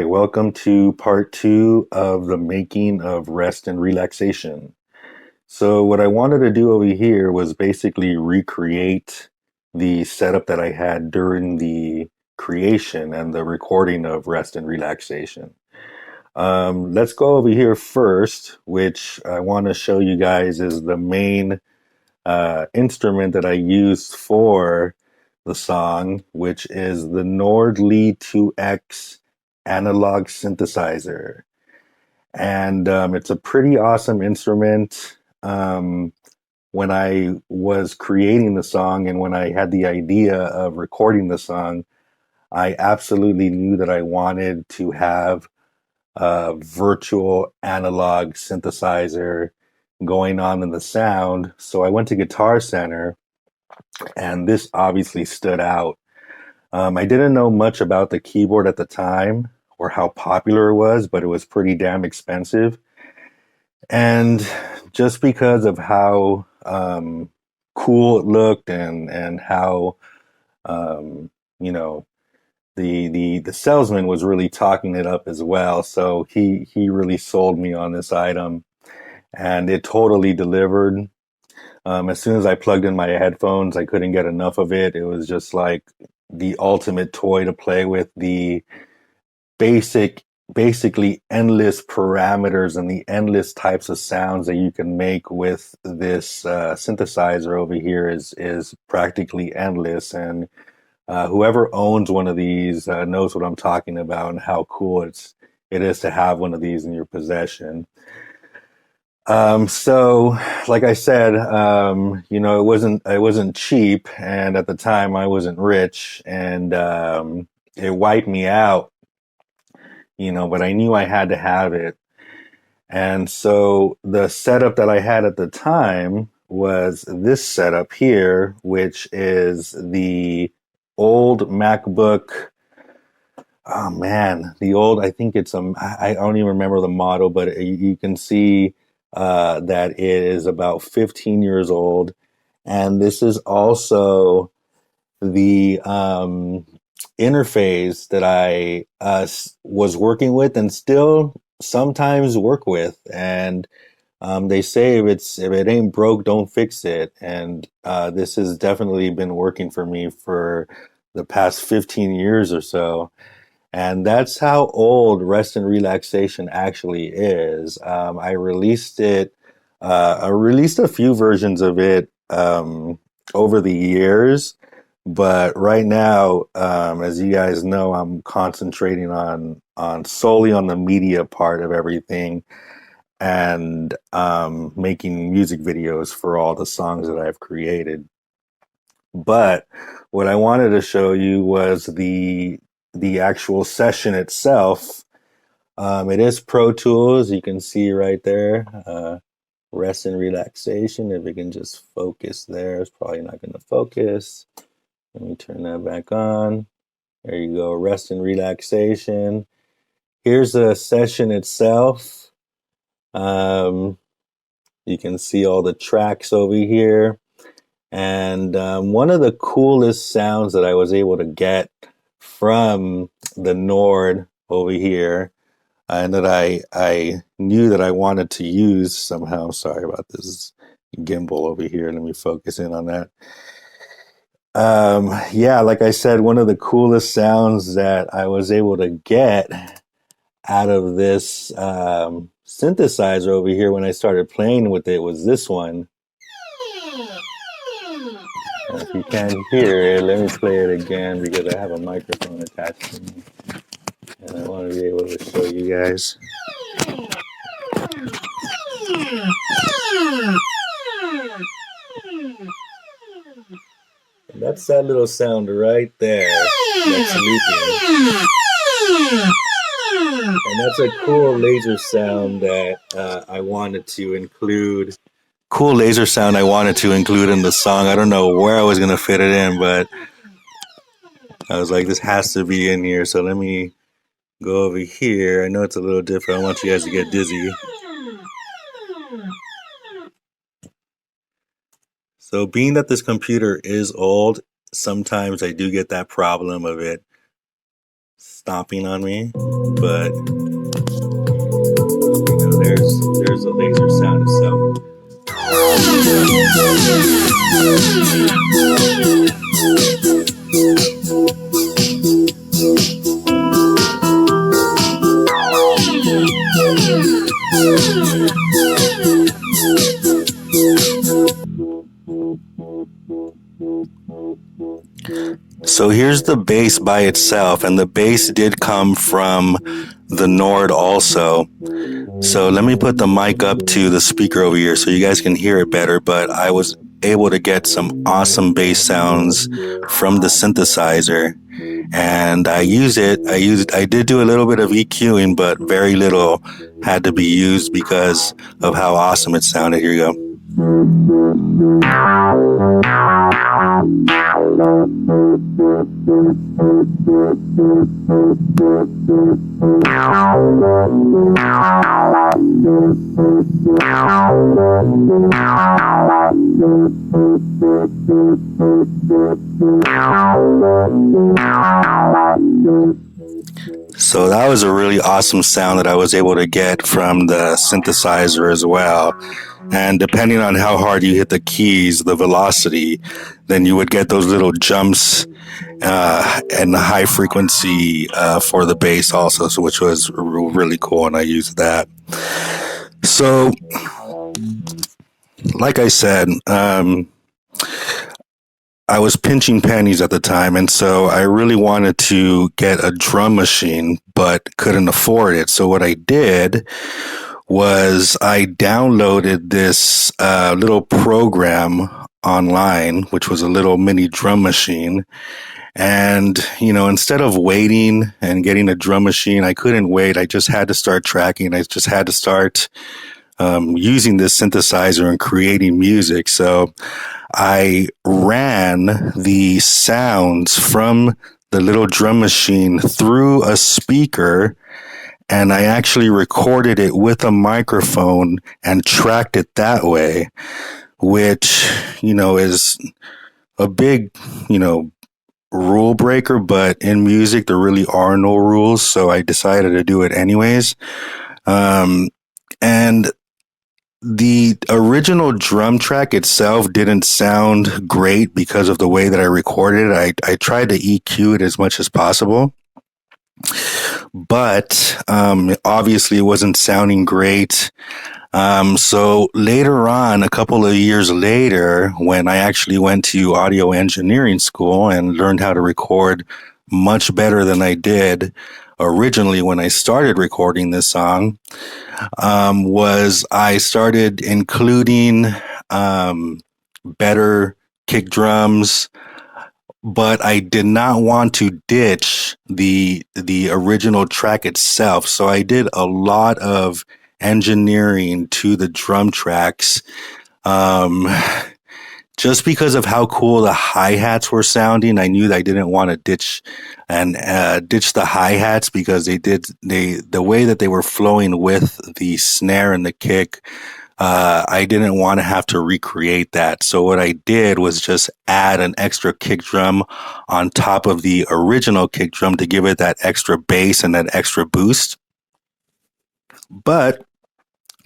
welcome to part two of the making of rest and relaxation. So, what I wanted to do over here was basically recreate the setup that I had during the creation and the recording of rest and relaxation. Let's go over here first, which I want to show you guys is the main instrument that I used for the song, which is the Nord Lee 2X analog synthesizer. And it's a pretty awesome instrument. When I was creating the song and when I had the idea of recording the song, I absolutely knew that I wanted to have a virtual analog synthesizer going on in the sound. So I went to Guitar Center, and this obviously stood out. I didn't know much about the keyboard at the time or how popular it was, but it was pretty damn expensive. And just because of how cool it looked and how um, you know the salesman was really talking it up as well, so he really sold me on this item, and it totally delivered. As soon as I plugged in my headphones, I couldn't get enough of it. It was just like the ultimate toy to play with. The basically endless parameters and the endless types of sounds that you can make with this synthesizer over here is practically endless. And whoever owns one of these knows what I'm talking about and how cool it is to have one of these in your possession. So like I said, it wasn't cheap, and at the time I wasn't rich, and it wiped me out, but I knew I had to have it. And so the setup that I had at the time was this setup here, which is the old MacBook. Oh man, I think I don't even remember the model, but you can see that it is about 15 years old. And this is also the interface that I was working with and still sometimes work with. And they say if it ain't broke, don't fix it. And this has definitely been working for me for the past 15 years or so. And that's how old Rest and Relaxation actually is. I released a few versions of it over the years, but right now, as you guys know, I'm concentrating on solely on the media part of everything and making music videos for all the songs that I've created. But what I wanted to show you was the actual session itself. It is Pro Tools. You can see right there, rest and relaxation. If it can just focus there, it's probably not going to focus. Let me turn that back on. There you go, rest and relaxation. Here's the session itself. You can see all the tracks over here. And one of the coolest sounds that I was able to get from the Nord over here, and that I knew that I wanted to use somehow. Sorry about this gimbal over here. Let me focus in on that. Yeah, like I said, one of the coolest sounds that I was able to get out of this synthesizer over here when I started playing with it was this one. If you can't hear it, let me play it again because I have a microphone attached to me and I want to be able to show you guys. And that's that little sound right there that's looping. And that's a cool laser sound that I wanted to include. Cool laser sound I wanted to include in the song. I don't know where I was going to fit it in, but I was like, this has to be in here. So let me go over here. I know it's a little different. I want you guys to get dizzy. So being that this computer is old, sometimes I do get that problem of it stomping on me, but there's the laser sound itself. So here's the bass by itself, and the bass did come from the Nord also. So let me put the mic up to the speaker over here so you guys can hear it better, but I was able to get some awesome bass sounds from the synthesizer, and I did do a little bit of EQing, but very little had to be used because of how awesome it sounded. Here you go. So that was a really awesome sound that I was able to get from the synthesizer as well. And depending on how hard you hit the keys, the velocity, then you would get those little jumps and the high frequency for the bass also, so which was really cool, and I used that. So, like I said, I was pinching pennies at the time, and so I really wanted to get a drum machine, but couldn't afford it. So what I did was I downloaded this little program online, which was a little mini drum machine. And, instead of waiting and getting a drum machine, I couldn't wait. I just had to start tracking. I just had to start using this synthesizer and creating music. So I ran the sounds from the little drum machine through a speaker, and I actually recorded it with a microphone and tracked it that way, which, is a big, rule breaker, but in music, there really are no rules. So I decided to do it anyways. And the original drum track itself didn't sound great because of the way that I recorded it. I tried to EQ it as much as possible, but obviously it wasn't sounding great. So later on, a couple of years later, when I actually went to audio engineering school and learned how to record much better than I did originally when I started recording this song, was I started including better kick drums, but I did not want to ditch the original track itself. So I did a lot of engineering to the drum tracks, just because of how cool the hi-hats were sounding. I knew that I didn't want to ditch the hi-hats because the way that they were flowing with the snare and the kick, I didn't want to have to recreate that. So what I did was just add an extra kick drum on top of the original kick drum to give it that extra bass and that extra boost. But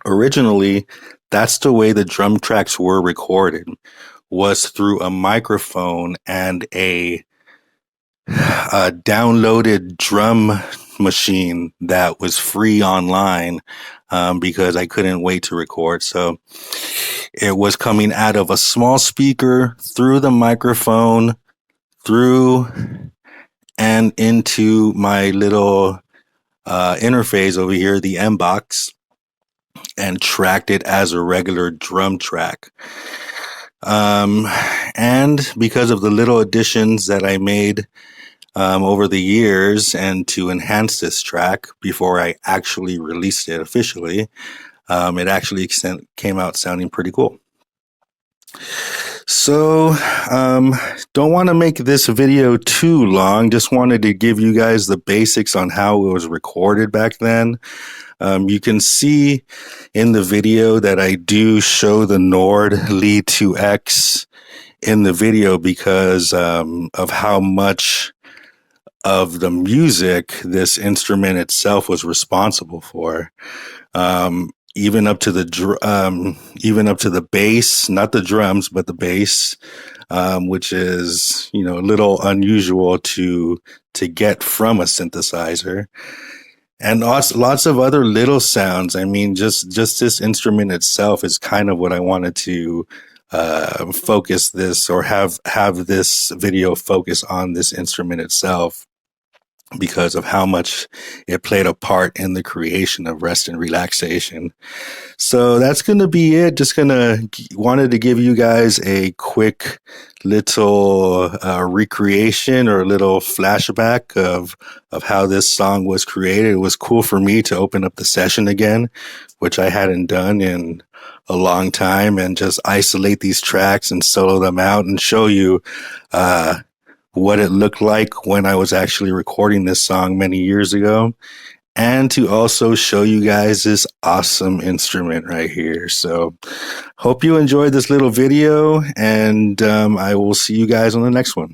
originally, that's the way the drum tracks were recorded, was through a microphone and a downloaded drum machine that was free online, because I couldn't wait to record. So it was coming out of a small speaker through the microphone, through and into my little interface over here, the M box, and tracked it as a regular drum track. And because of the little additions that I made over the years and to enhance this track before I actually released it officially, it actually came out sounding pretty cool. So, don't want to make this video too long. Just wanted to give you guys the basics on how it was recorded back then. You can see in the video that I do show the Nord Lead 2X in the video because of how much of the music this instrument itself was responsible for. Even up to even up to the bass, not the drums, but the bass, which is, you know, a little unusual to get from a synthesizer, and also lots of other little sounds. I mean, just this instrument itself is kind of what I wanted to focus this, or have this video focus on this instrument itself, because of how much it played a part in the creation of rest and relaxation. So that's going to be it. Just wanted to give you guys a quick little recreation, or a little flashback of how this song was created. It was cool for me to open up the session again, which I hadn't done in a long time, and just isolate these tracks and solo them out and show you what it looked like when I was actually recording this song many years ago, and to also show you guys this awesome instrument right here. So hope you enjoyed this little video, and I will see you guys on the next one.